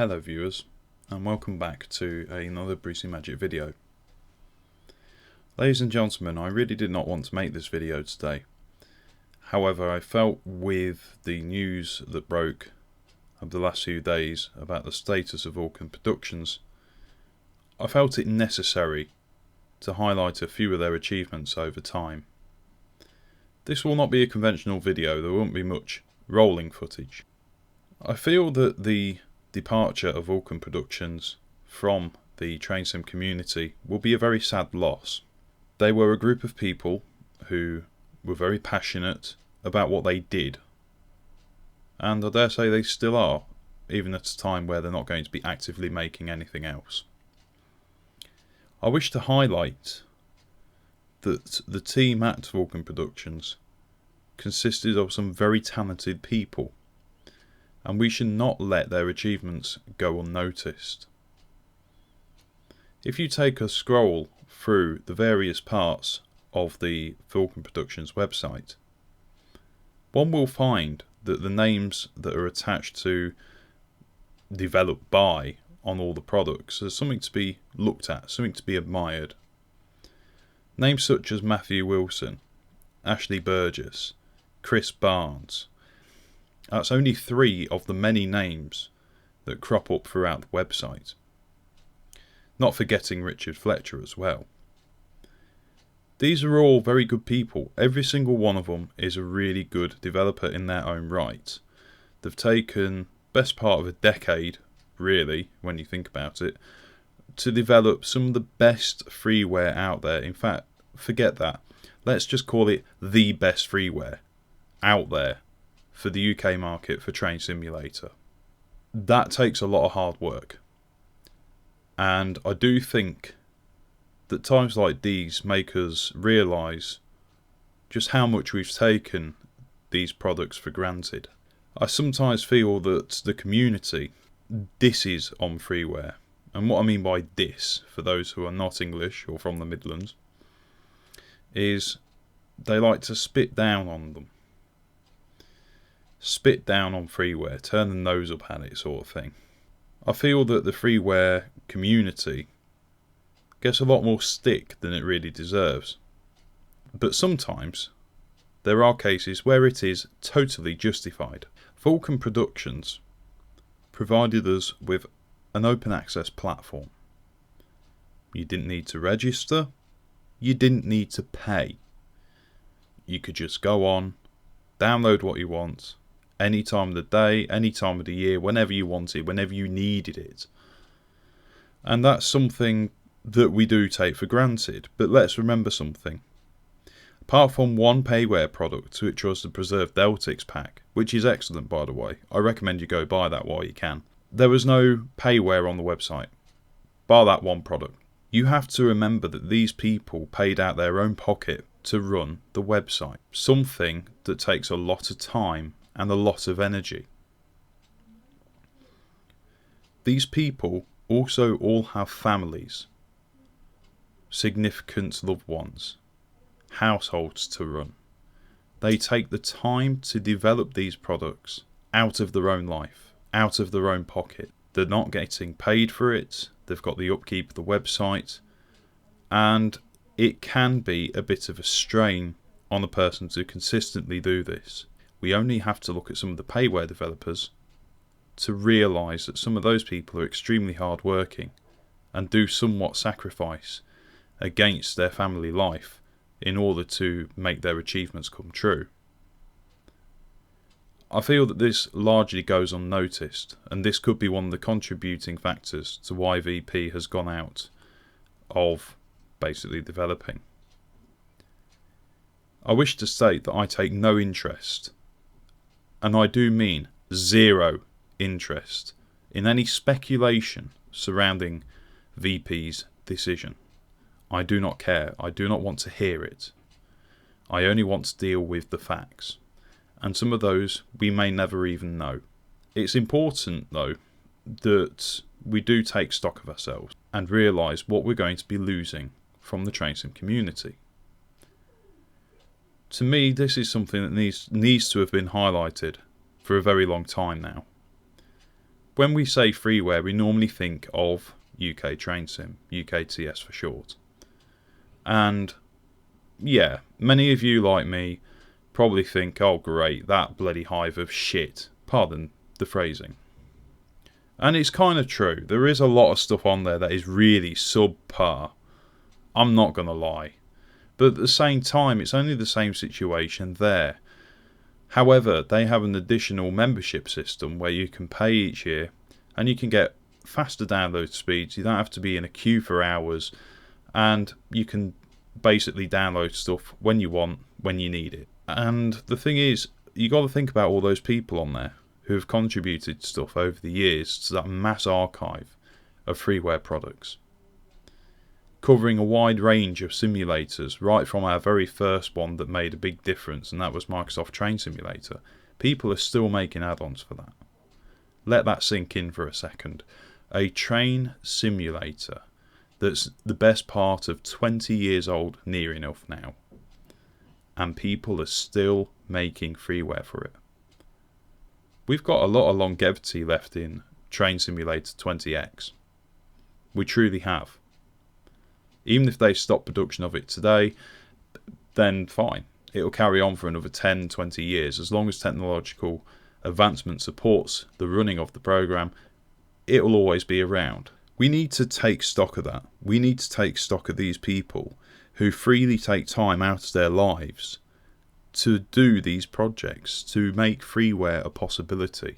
Hello viewers, and welcome back to another Brucie-Magik video. Ladies and gentlemen, I really did not want to make this video today. However, I felt with the news that broke of the last few days about the status of Vulcan Productions, I felt it necessary to highlight a few of their achievements over time. This will not be a conventional video, there won't be much rolling footage. I feel that the departure of Vulcan Productions from the train sim community will be a very sad loss. They were a group of people who were very passionate about what they did, and I dare say they still are, even at a time where they're not going to be actively making anything else. I wish to highlight that the team at Vulcan Productions consisted of some very talented people, and we should not let their achievements go unnoticed. If you take a scroll through the various parts of the Vulcan Productions website, one will find that the names that are attached to developed by on all the products are something to be looked at, something to be admired. Names such as Matthew Wilson, Ashley Burgess, Chris Barnes. That's only 3 of the many names that crop up throughout the website. Not forgetting Richard Fletcher as well. These are all very good people. Every single one of them is a really good developer in their own right. They've taken best part of a decade, really, when you think about it, to develop some of the best freeware out there. In fact, forget that. Let's just call it the best freeware out there for the UK market for Train Simulator. That takes a lot of hard work. And I do think that times like these make us realise just how much we've taken these products for granted. I sometimes feel that the community disses on freeware. And what I mean by diss, for those who are not English or from the Midlands, is they like to spit down on them. Spit down on freeware, turn the nose up at it sort of thing. I feel that the freeware community gets a lot more stick than it really deserves. But sometimes there are cases where it is totally justified. Vulcan Productions provided us with an open access platform. You didn't need to register, you didn't need to pay. You could just go on, download what you want, any time of the day, any time of the year, whenever you wanted, whenever you needed it. And that's something that we do take for granted. But let's remember something. Apart from one payware product, which was the Preserved Deltix pack, which is excellent by the way, I recommend you go buy that while you can. There was no payware on the website, bar that one product. You have to remember that these people paid out their own pocket to run the website, something that takes a lot of time and a lot of energy. These people also all have families, significant loved ones, households to run. They take the time to develop these products out of their own life, out of their own pocket. They're not getting paid for it, they've got the upkeep of the website, and it can be a bit of a strain on a person to consistently do this. We only have to look at some of the payware developers to realise that some of those people are extremely hard working and do somewhat sacrifice against their family life in order to make their achievements come true. I feel that this largely goes unnoticed, and this could be one of the contributing factors to why VP has gone out of basically developing. I wish to state that I take no interest, and I do mean zero interest, in any speculation surrounding VP's decision. I do not care. I do not want to hear it. I only want to deal with the facts. And some of those we may never even know. It's important though that we do take stock of ourselves and realise what we're going to be losing from the train sim community. To me, this is something that needs to have been highlighted for a very long time now. When we say freeware, we normally think of UK Train Sim, UKTS for short. And yeah, many of you like me probably think, oh great, that bloody hive of shit. Pardon the phrasing. And it's kind of true. There is a lot of stuff on there that is really subpar. I'm not going to lie. But at the same time, it's only the same situation there. However, they have an additional membership system where you can pay each year and you can get faster download speeds. You don't have to be in a queue for hours, and you can basically download stuff when you want, when you need it. And the thing is, you got to think about all those people on there who have contributed stuff over the years to that mass archive of freeware products, covering a wide range of simulators, right from our very first one that made a big difference, and that was Microsoft Train Simulator. People are still making add-ons for that. Let that sink in for a second. A train simulator that's the best part of 20 years old, near enough now, and people are still making freeware for it. We've got a lot of longevity left in Train Simulator 20X. We truly have. Even if they stop production of it today, then fine. It'll carry on for another 10, 20 years. As long as technological advancement supports the running of the program, it will always be around. We need to take stock of that. We need to take stock of these people who freely take time out of their lives to do these projects, to make freeware a possibility.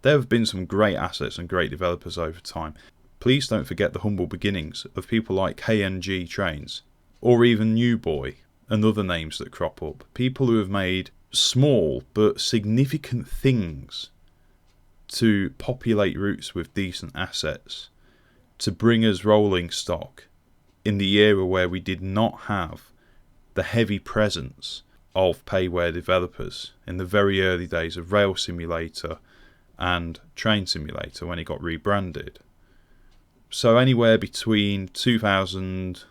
There have been some great assets and great developers over time. Please don't forget the humble beginnings of people like KNG Trains, or even New Boy, and other names that crop up. People who have made small but significant things to populate routes with decent assets, to bring us rolling stock in the era where we did not have the heavy presence of payware developers in the very early days of Rail Simulator and Train Simulator when it got rebranded. So anywhere between 2000,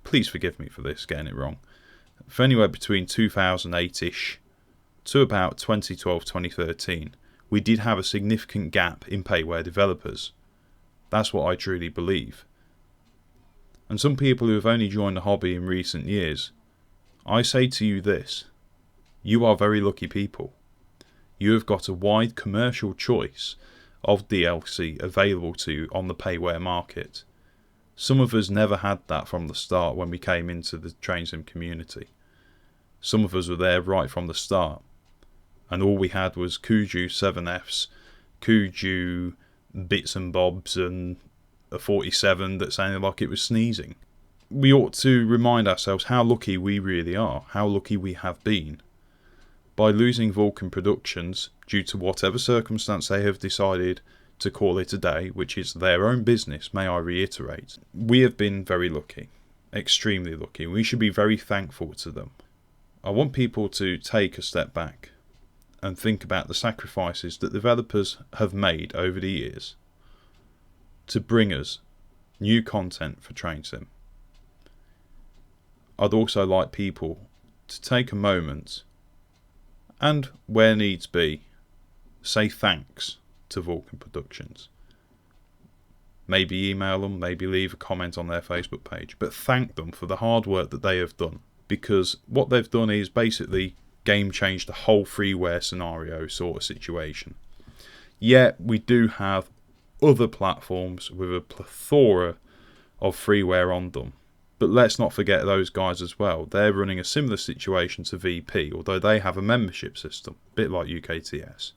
please forgive me for this, getting it wrong, for anywhere between 2008ish to about 2012, 2013, we did have a significant gap in payware developers. That's what I truly believe. And some people who have only joined the hobby in recent years, I say to you this: you are very lucky people. You have got a wide commercial choice of DLC available to you on the payware market. Some of us never had that from the start when we came into the Train Sim community. Some of us were there right from the start, and all we had was Kuju 7Fs, Kuju bits and bobs, and a 47 that sounded like it was sneezing. We ought to remind ourselves how lucky we really are, how lucky we have been. By losing Vulcan Productions, due to whatever circumstance they have decided to call it a day, which is their own business, may I reiterate, we have been very lucky, extremely lucky. We should be very thankful to them. I want people to take a step back and think about the sacrifices that developers have made over the years to bring us new content for Train Sim. I'd also like people to take a moment and, where needs be, say thanks to Vulcan Productions. Maybe email them, maybe leave a comment on their Facebook page, but thank them for the hard work that they have done, because what they've done is basically game change the whole freeware scenario sort of situation. Yet we do have other platforms with a plethora of freeware on them. But let's not forget those guys as well. They're running a similar situation to VP, although they have a membership system, a bit like UKTS.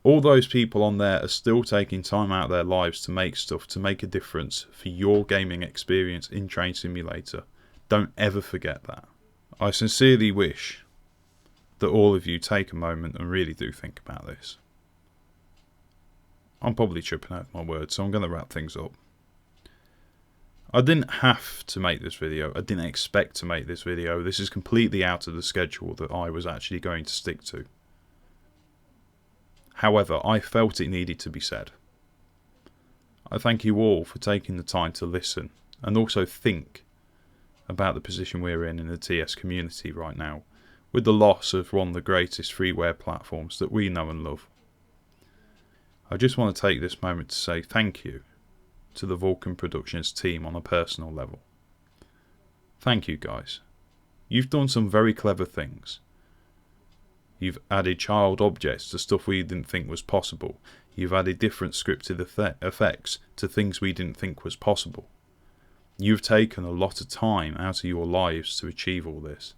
All those people on there are still taking time out of their lives to make stuff, to make a difference for your gaming experience in Train Simulator. Don't ever forget that. I sincerely wish that all of you take a moment and really do think about this. I'm probably tripping out my words, so I'm going to wrap things up. I didn't have to make this video. I didn't expect to make this video. This is completely out of the schedule that I was actually going to stick to. However, I felt it needed to be said. I thank you all for taking the time to listen and also think about the position we're in the TS community right now, with the loss of one of the greatest freeware platforms that we know and love. I just want to take this moment to say thank you to the Vulcan Productions team on a personal level. Thank you guys. You've done some very clever things. You've added child objects to stuff we didn't think was possible. You've added different scripted effects to things we didn't think was possible. You've taken a lot of time out of your lives to achieve all this.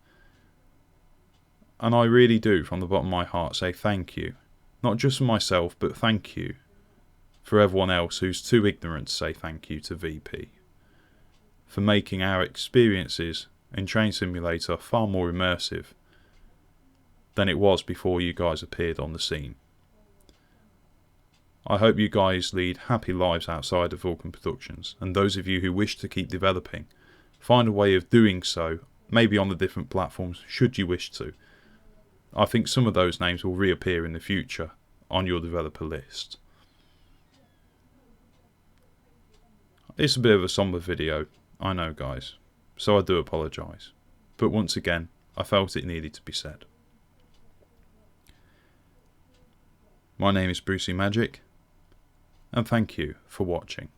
And I really do, from the bottom of my heart, say thank you. Not just for myself, but thank you for everyone else who's too ignorant to say thank you to VP. For making our experiences in Train Simulator far more immersive than it was before you guys appeared on the scene. I hope you guys lead happy lives outside of Vulcan Productions, and those of you who wish to keep developing, find a way of doing so, maybe on the different platforms, should you wish to. I think some of those names will reappear in the future on your developer list. It's a bit of a somber video, I know guys, so I do apologise, but once again, I felt it needed to be said. My name is Brucie-Magik, and thank you for watching.